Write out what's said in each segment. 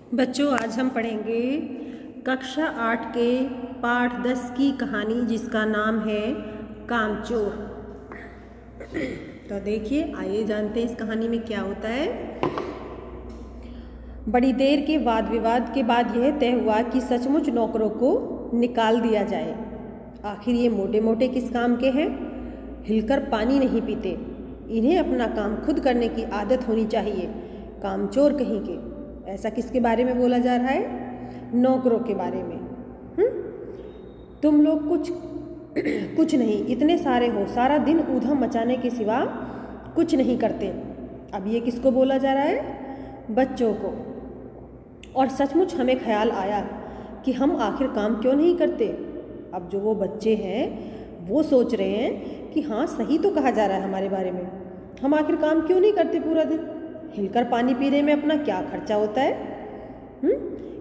बच्चों, आज हम पढ़ेंगे कक्षा 8 के पाठ 10 की कहानी जिसका नाम है कामचोर। तो देखिए, आइए जानते हैं इस कहानी में क्या होता है। बड़ी देर के वाद विवाद के बाद यह तय हुआ कि सचमुच नौकरों को निकाल दिया जाए। आखिर ये मोटे मोटे किस काम के हैं? हिलकर पानी नहीं पीते, इन्हें अपना काम खुद करने की आदत होनी चाहिए। कामचोर कहीं के। ऐसा किसके बारे में बोला जा रहा है? नौकरों के बारे में। तुम लोग कुछ नहीं, इतने सारे हो, सारा दिन ऊधम मचाने के सिवा कुछ नहीं करते। अब ये किसको बोला जा रहा है? बच्चों को। और सचमुच हमें ख्याल आया कि हम आखिर काम क्यों नहीं करते। अब जो वो बच्चे हैं वो सोच रहे हैं कि हाँ, सही तो कहा जा रहा है हमारे बारे में, हम आखिर काम क्यों नहीं करते पूरा दिन। हिलकर पानी पीने में अपना क्या खर्चा होता है?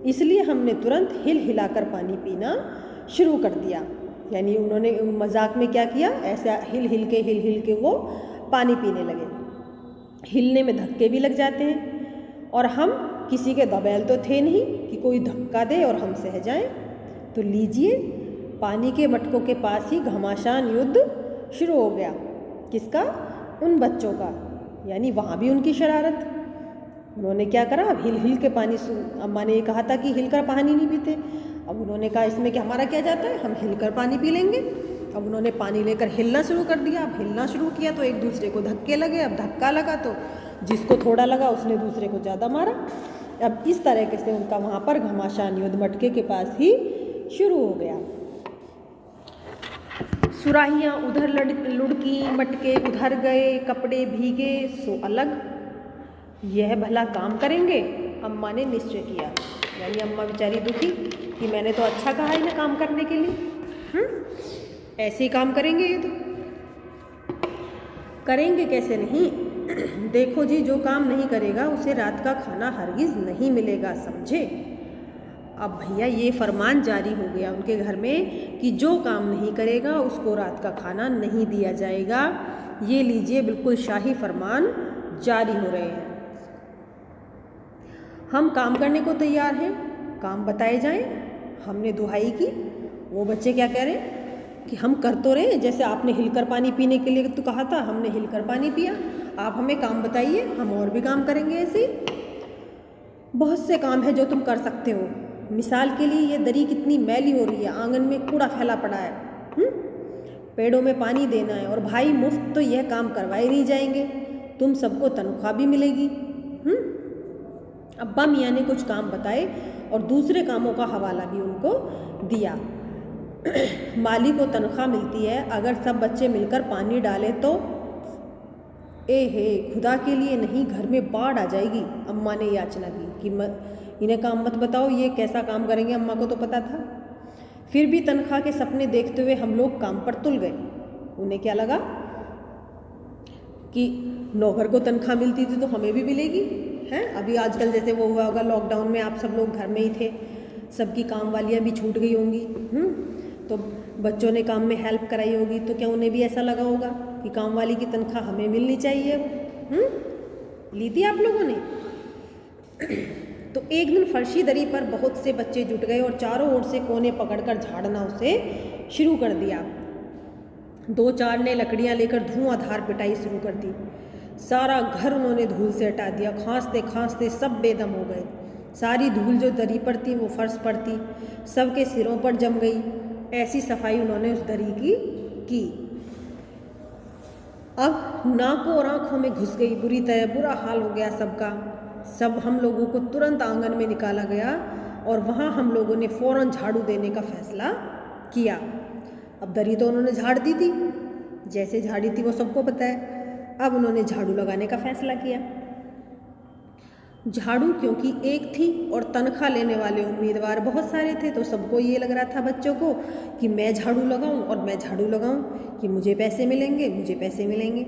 इसलिए हमने तुरंत हिल हिलाकर पानी पीना शुरू कर दिया। यानी उन्होंने मजाक में क्या किया, ऐसा हिल हिल के वो पानी पीने लगे। हिलने में धक्के भी लग जाते हैं और हम किसी के दबैल तो थे नहीं कि कोई धक्का दे और हम सह जाएं। तो लीजिए, पानी के मटकों के पास ही घमासान युद्ध शुरू हो गया। किसका? उन बच्चों का। यानी वहाँ भी उनकी शरारत। उन्होंने क्या करा, अब हिल के पानी, अम्मा ने कहा था कि हिलकर पानी नहीं पीते, अब उन्होंने कहा इसमें कि हमारा क्या जाता है, हम हिलकर पानी पी लेंगे। अब उन्होंने पानी लेकर हिलना शुरू कर दिया। अब हिलना शुरू किया तो एक दूसरे को धक्के लगे। अब धक्का लगा तो जिसको थोड़ा लगा उसने दूसरे को ज़्यादा मारा। अब इस तरीके से उनका वहाँ पर घमासान युद्ध मटके के पास ही शुरू हो गया। सुराहियाँ उधर लुढ़की, मटके उधर गए, कपड़े भीगे सो अलग। यह भला काम करेंगे? अम्मा ने निश्चय किया। यानी अम्मा बेचारी दुखी कि मैंने तो अच्छा कहा इन्हें काम करने के लिए। ऐसे ही काम करेंगे ये तो। करेंगे कैसे नहीं? देखो जी, जो काम नहीं करेगा उसे रात का खाना हरगिज नहीं मिलेगा, समझे। अब भैया ये फरमान जारी हो गया उनके घर में कि जो काम नहीं करेगा उसको रात का खाना नहीं दिया जाएगा। ये लीजिए, बिल्कुल शाही फरमान जारी हो रहे हैं। हम काम करने को तैयार हैं, काम बताए जाएं। हमने दुहाई की। वो बच्चे क्या कह रहे हैं कि हम कर तो रहे हैं, जैसे आपने हिलकर पानी पीने के लिए तो कहा था, हमने हिलकर पानी पिया, आप हमें काम बताइए, हम और भी काम करेंगे। ऐसे बहुत से काम है जो तुम कर सकते हो। मिसाल के लिए ये दरी कितनी मैली हो रही है, आंगन में कूड़ा फैला पड़ा है। पेड़ों में पानी देना है, और भाई मुफ्त तो यह काम करवाए नहीं जाएंगे, तुम सबको तनख्वाह भी मिलेगी। अब्बा मियाँ ने कुछ काम बताए और दूसरे कामों का हवाला भी उनको दिया। माली को तनख्वाह मिलती है अगर सब बच्चे मिलकर पानी डालें तो। खुदा के लिए नहीं, घर में बाढ़ आ जाएगी। अम्मा ने याचना की कि इन्हें काम मत बताओ, ये कैसा काम करेंगे, अम्मा को तो पता था। फिर भी तनख्वाह के सपने देखते हुए हम लोग काम पर तुल गए। उन्हें क्या लगा कि नौकर को तनख्वाह मिलती थी तो हमें भी मिलेगी, है। अभी आजकल जैसे वो हुआ होगा लॉकडाउन में, आप सब लोग घर में ही थे, सबकी काम वालियाँ भी छूट गई होंगी। तो बच्चों ने काम में हेल्प कराई होगी, तो क्या उन्हें भी ऐसा लगा होगा कि काम वाली की तनख्वाह हमें मिलनी चाहिए। ली थी आप लोगों ने। तो एक दिन फर्शी दरी पर बहुत से बच्चे जुट गए और चारों ओर से कोने पकड़कर झाड़ना उसे शुरू कर दिया। 2-4 ने लकड़ियां लेकर धुआंधार पिटाई शुरू कर दी। सारा घर उन्होंने धूल से हटा दिया। खांसते खांसते सब बेदम हो गए। सारी धूल जो दरी पर थी वो फर्श पर थी, सबके सिरों पर जम गई। ऐसी सफाई उन्होंने उस दरी की। अब नाकों और आँखों में घुस गई बुरी तरह। बुरा हाल हो गया सबका। सब हम लोगों को तुरंत आंगन में निकाला गया और वहाँ हम लोगों ने फ़ौरन झाड़ू देने का फैसला किया। अब दरी तो उन्होंने झाड़ दी थी, जैसे झाड़ी थी वो सबको पता है। अब उन्होंने झाड़ू लगाने का फैसला किया। झाड़ू क्योंकि एक थी और तनख्वाह लेने वाले उम्मीदवार बहुत सारे थे, तो सबको ये लग रहा था बच्चों को कि मैं झाड़ू लगाऊं और मैं झाड़ू लगाऊं कि मुझे पैसे मिलेंगे, मुझे पैसे मिलेंगे।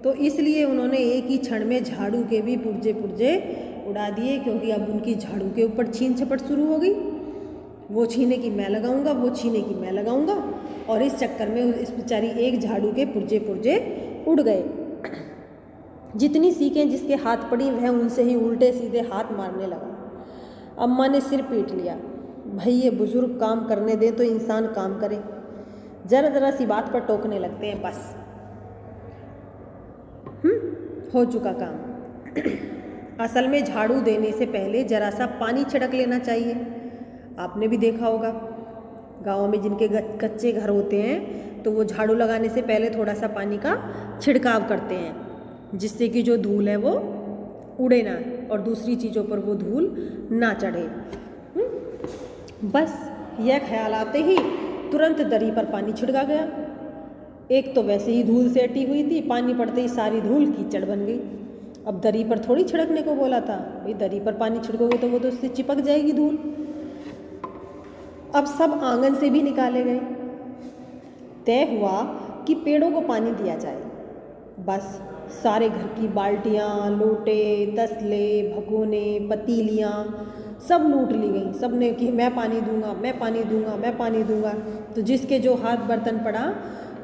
तो इसलिए उन्होंने एक ही क्षण में झाड़ू के भी पुर्जे उड़ा दिए, क्योंकि अब उनकी झाड़ू के ऊपर छीन झपट शुरू हो गई। वो छीने की मैं लगाऊंगा, वो छीने की मैं लगाऊंगा, और इस चक्कर में इस बेचारी एक झाड़ू के पुर्जे उड़ गए। जितनी सीखें जिसके हाथ पड़ी वह उनसे ही उल्टे सीधे हाथ मारने लगा। अम्मा ने सिर पीट लिया। भाई ये बुजुर्ग काम करने दे तो इंसान काम करे, जरा जरा सी बात पर टोकने लगते हैं बस। हो चुका काम। असल में झाड़ू देने से पहले जरा सा पानी छिड़क लेना चाहिए। आपने भी देखा होगा गाँव में जिनके कच्चे घर होते हैं तो वो झाड़ू लगाने से पहले थोड़ा सा पानी का छिड़काव करते हैं, जिससे कि जो धूल है वो उड़े ना और दूसरी चीज़ों पर वो धूल ना चढ़े। बस यह ख्याल आते ही तुरंत दरी पर पानी छिड़का गया। एक तो वैसे ही धूल से अटी हुई थी, पानी पड़ते ही सारी धूल कीचड़ बन गई। अब दरी पर थोड़ी छिड़कने को बोला था, भाई दरी पर पानी छिड़कोगे तो वो तो उससे चिपक जाएगी धूल। अब सब आंगन से भी निकाले गए। तय हुआ कि पेड़ों को पानी दिया जाए। बस सारे घर की बाल्टियाँ, लोटे, तसले, भगोने, पतीलियाँ सब लूट ली गई। सब ने कि मैं पानी दूंगा, मैं पानी दूंगा, मैं पानी दूंगा। तो जिसके जो हाथ बर्तन पड़ा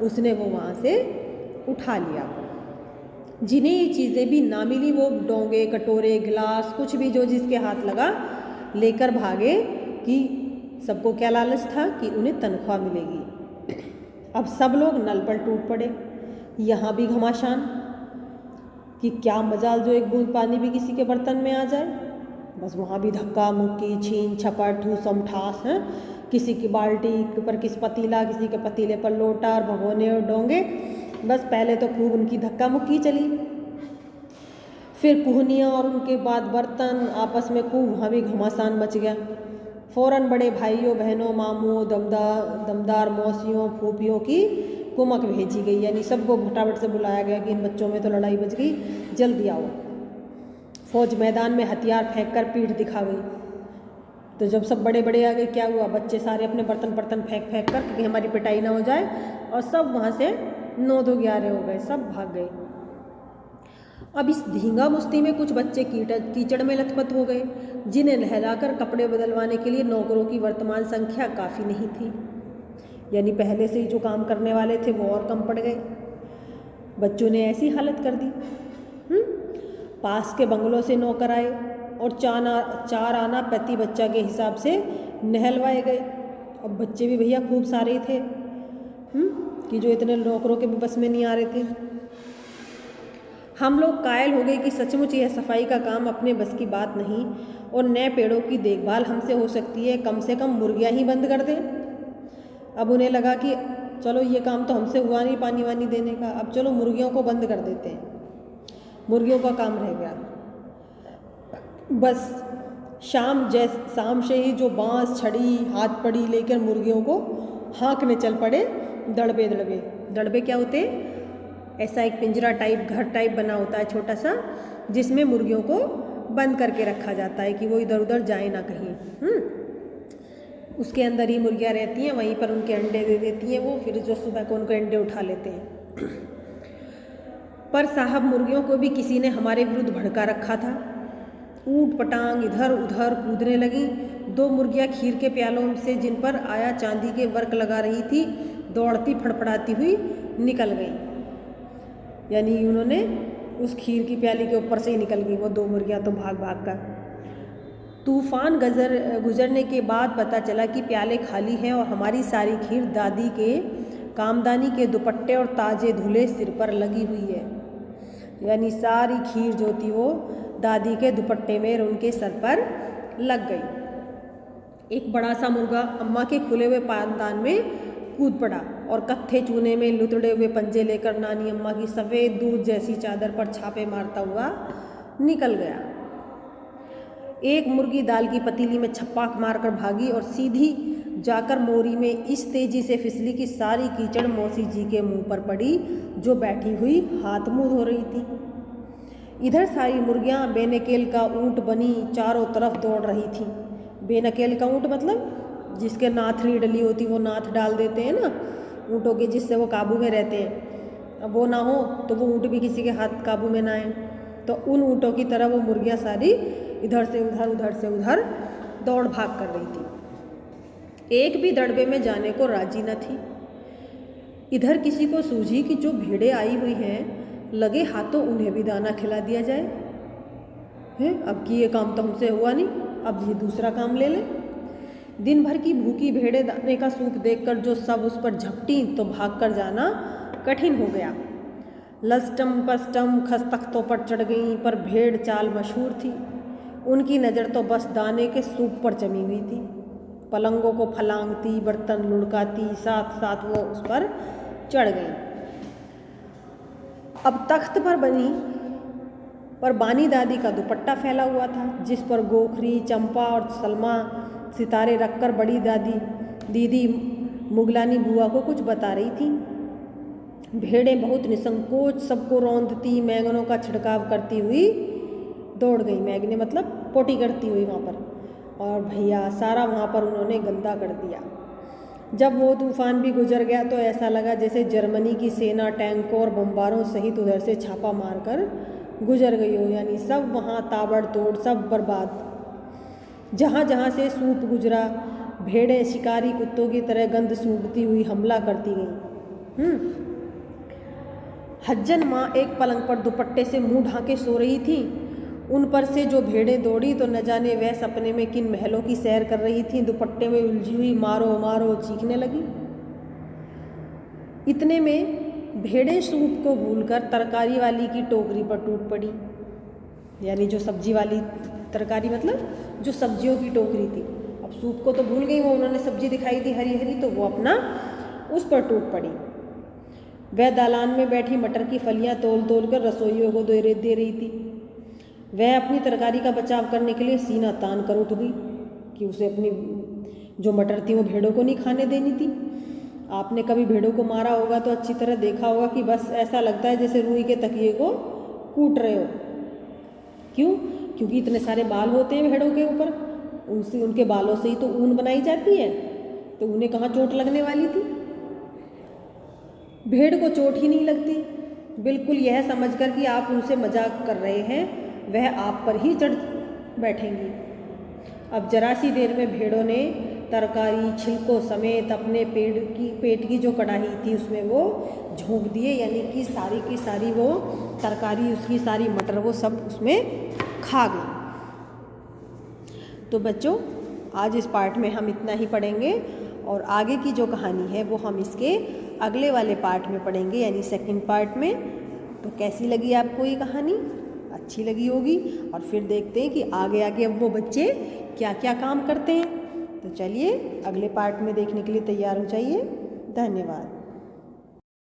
उसने वो वहाँ से उठा लिया। जिन्हें ये चीज़ें भी ना मिली वो डोंगे, कटोरे, गिलास कुछ भी जो जिसके हाथ लगा लेकर भागे कि सबको क्या लालच था कि उन्हें तनख्वाह मिलेगी। अब सब लोग नल पर टूट पड़े। यहाँ भी घमासान कि क्या मजाल जो एक बूंद पानी भी किसी के बर्तन में आ जाए। बस वहाँ भी धक्का मुक्की, छीन छपट, ठूसम ठास है। किसी की बाल्टी पर किस पतीला, किसी के पतीले पर लोटा और भगोने और डोंगे। बस पहले तो खूब उनकी धक्का मुक्की चली, फिर कुहनियाँ और उनके बाद बर्तन आपस में खूब वहाँ भी घमासान मच गया। फ़ौरन बड़े भाइयों, बहनों, मामुओं, दमदार मौसियों, फूफियों की कुमक भेजी गई, यानी सबको फटाफट से बुलाया गया कि इन बच्चों में तो लड़ाई बच गई, जल्दी आओ। फौज मैदान में हथियार फेंक कर पीठ दिखा गई। तो जब सब बड़े बड़े आ गए क्या हुआ, बच्चे सारे अपने बर्तन फेंक कर कि हमारी पिटाई ना हो जाए, और सब वहाँ से 9-11 हो गए, सब भाग गए। अब इस धींगा मुश्ती में कुछ बच्चे कीचड़ में लथपथ हो गए, जिन्हें नहलाकर कपड़े बदलवाने के लिए नौकरों की वर्तमान संख्या काफ़ी नहीं थी। यानी पहले से ही जो काम करने वाले थे वो और कम पड़ गए। बच्चों ने ऐसी हालत कर दी। पास के बंगलों से नौकर आए और 4 आना प्रति बच्चा के हिसाब से नहलवाए गए। अब बच्चे भी भैया खूब सारे थे कि जो इतने नौकरों के भी बस में नहीं आ रहे थे। हम लोग कायल हो गए कि सचमुच यह सफाई का काम अपने बस की बात नहीं, और नए पेड़ों की देखभाल हमसे हो सकती है, कम से कम मुर्गियाँ ही बंद कर दें। अब उन्हें लगा कि चलो ये काम तो हमसे हुआ नहीं पानी वानी देने का, अब चलो मुर्गियों को बंद कर देते हैं, मुर्गियों का काम रह गया। बस शाम से ही जो बाँस, छड़ी, हाथ पड़ी लेकर मुर्गियों को हाँकने चल पड़े। दड़बे क्या होते हैं, ऐसा एक पिंजरा टाइप, घर टाइप बना होता है छोटा सा, जिसमें मुर्गियों को बंद करके रखा जाता है कि वो इधर उधर जाए ना कहीं। उसके अंदर ही मुर्गियाँ रहती हैं, वहीं पर उनके अंडे दे देती हैं वो, फिर जो सुबह को उनके अंडे उठा लेते हैं। पर साहब मुर्गियों को भी किसी ने हमारे विरुद्ध भड़का रखा था। ऊट पटांग इधर उधर कूदने लगी। 2 मुर्गियाँ खीर के प्यालों से जिन पर आया चांदी के वर्क लगा रही थी, दौड़ती फड़फड़ाती हुई निकल गई। यानी उन्होंने उस खीर की प्याली के ऊपर से ही निकल गई वो 2 मुर्गियाँ तो भाग कर। तूफान गुजरने के बाद पता चला कि प्याले खाली हैं और हमारी सारी खीर दादी के कामदानी के दुपट्टे और ताजे धुले सिर पर लगी हुई है। यानी सारी खीर जो थी वो दादी के दुपट्टे में और उनके सर पर लग गई। एक बड़ा सा मुर्गा अम्मा के खुले हुए पायदान में कूद पड़ा और कत्थे चूने में लुतड़े हुए पंजे लेकर नानी अम्मा की सफ़ेद दूध जैसी चादर पर छापे मारता हुआ निकल गया। एक मुर्गी दाल की पतीली में छप्पा मारकर भागी और सीधी जाकर मोरी में इस तेजी से फिसली कि सारी कीचड़ मौसी जी के मुंह पर पड़ी, जो बैठी हुई हाथ मुंह धो रही थी। इधर सारी मुर्गियां बेनकेल का ऊँट बनी चारों तरफ दौड़ रही थी। बेनकेल का ऊँट मतलब जिसके नाथनी डली होती, वो नाथ डाल देते हैं ना ऊँटों के, जिससे वो काबू में रहते हैं। अब वो ना हो तो वो ऊँट भी किसी के हाथ काबू में ना आए। तो उन ऊँटों की तरह वो मुर्गियाँ सारी इधर से उधर दौड़ भाग कर रही थी। एक भी दड़बे में जाने को राजी न थी। इधर किसी को सूझी कि जो भेड़ें आई हुई हैं, लगे हाथों उन्हें भी दाना खिला दिया जाए। अब कि ये काम तो हमसे हुआ नहीं, अब ये दूसरा काम ले लें। दिन भर की भूखी भेड़ें दाने का सूप देखकर जो सब उस पर झपटी तो भागकर जाना कठिन हो गया। लस्टम पस्टम खस तख्तों पर चढ़ गईं, पर भेड़ चाल मशहूर थी। उनकी नज़र तो बस दाने के सूप पर जमी हुई थी। पलंगों को फलांगती, बर्तन लुढ़काती, साथ साथ वो उस पर चढ़ गईं। अब तख्त पर बानी दादी का दुपट्टा फैला हुआ था, जिस पर गोखरी, चंपा और सलमा सितारे रखकर बड़ी दादी दीदी मुगलानी बुआ को कुछ बता रही थी। भेड़ें बहुत निसंकोच सबको रौंदती, मैंगनों का छिड़काव करती हुई दौड़ गई। मैंगने मतलब पोटी करती हुई वहाँ पर। और भैया सारा वहाँ पर उन्होंने गंदा कर दिया। जब वो तूफान भी गुजर गया तो ऐसा लगा जैसे जर्मनी की सेना टैंकों और बम्बारों सहित उधर से छापा मारकर गुजर गई हो। यानी सब वहाँ ताबड़तोड़, सब बर्बाद। जहाँ जहाँ से सूप गुजरा, भेड़ें शिकारी कुत्तों की तरह गंध सूंघती हुई हमला करती गईं। हज्जन माँ एक पलंग पर दुपट्टे से मुंह ढांके सो रही थी। उन पर से जो भेड़ें दौड़ी तो न जाने वह सपने में किन महलों की सैर कर रही थीं। दुपट्टे में उलझी हुई मारो मारो चीखने लगी। इतने में भेड़ें सूप को भूलकर तरकारी वाली की टोकरी पर टूट पड़ी। यानी जो सब्जी वाली तरकारी मतलब जो सब्जियों की टोकरी थी। अब सूप को तो भूल गई, वो उन्होंने सब्जी दिखाई थी हरी हरी, तो वो अपना उस पर टूट पड़ी। वह दालान में बैठी मटर की फलियां तोल तोल कर रसोइयों को दे रही थी। वह अपनी तरकारी का बचाव करने के लिए सीना तान कर उठ गई कि उसे अपनी जो मटर थी वो भेड़ों को नहीं खाने देनी थी। आपने कभी भेड़ों को मारा होगा तो अच्छी तरह देखा होगा कि बस ऐसा लगता है जैसे रुई के तकिए को कूट रहे हो। क्यों? क्योंकि इतने सारे बाल होते हैं भेड़ों के ऊपर, उनके बालों से ही तो ऊन बनाई जाती है, तो उन्हें कहाँ चोट लगने वाली थी। भेड़ को चोट ही नहीं लगती। बिल्कुल यह समझकर कि आप उनसे मजाक कर रहे हैं, वह आप पर ही चढ़ बैठेंगी। अब जरा सी देर में भेड़ों ने तरकारी छिलकों समेत अपने पेट की जो कढ़ाई थी उसमें वो झोंक दिए। यानी कि सारी की सारी वो तरकारी, उसकी सारी मटर, वो सब उसमें खा गई। तो बच्चों, आज इस पार्ट में हम इतना ही पढ़ेंगे और आगे की जो कहानी है वो हम इसके अगले वाले पार्ट में पढ़ेंगे, यानी सेकंड पार्ट में। तो कैसी लगी आपको ये कहानी? अच्छी लगी होगी। और फिर देखते हैं कि आगे आगे अब वो बच्चे क्या क्या काम करते हैं। तो चलिए अगले पार्ट में देखने के लिए तैयार हो जाइए। धन्यवाद।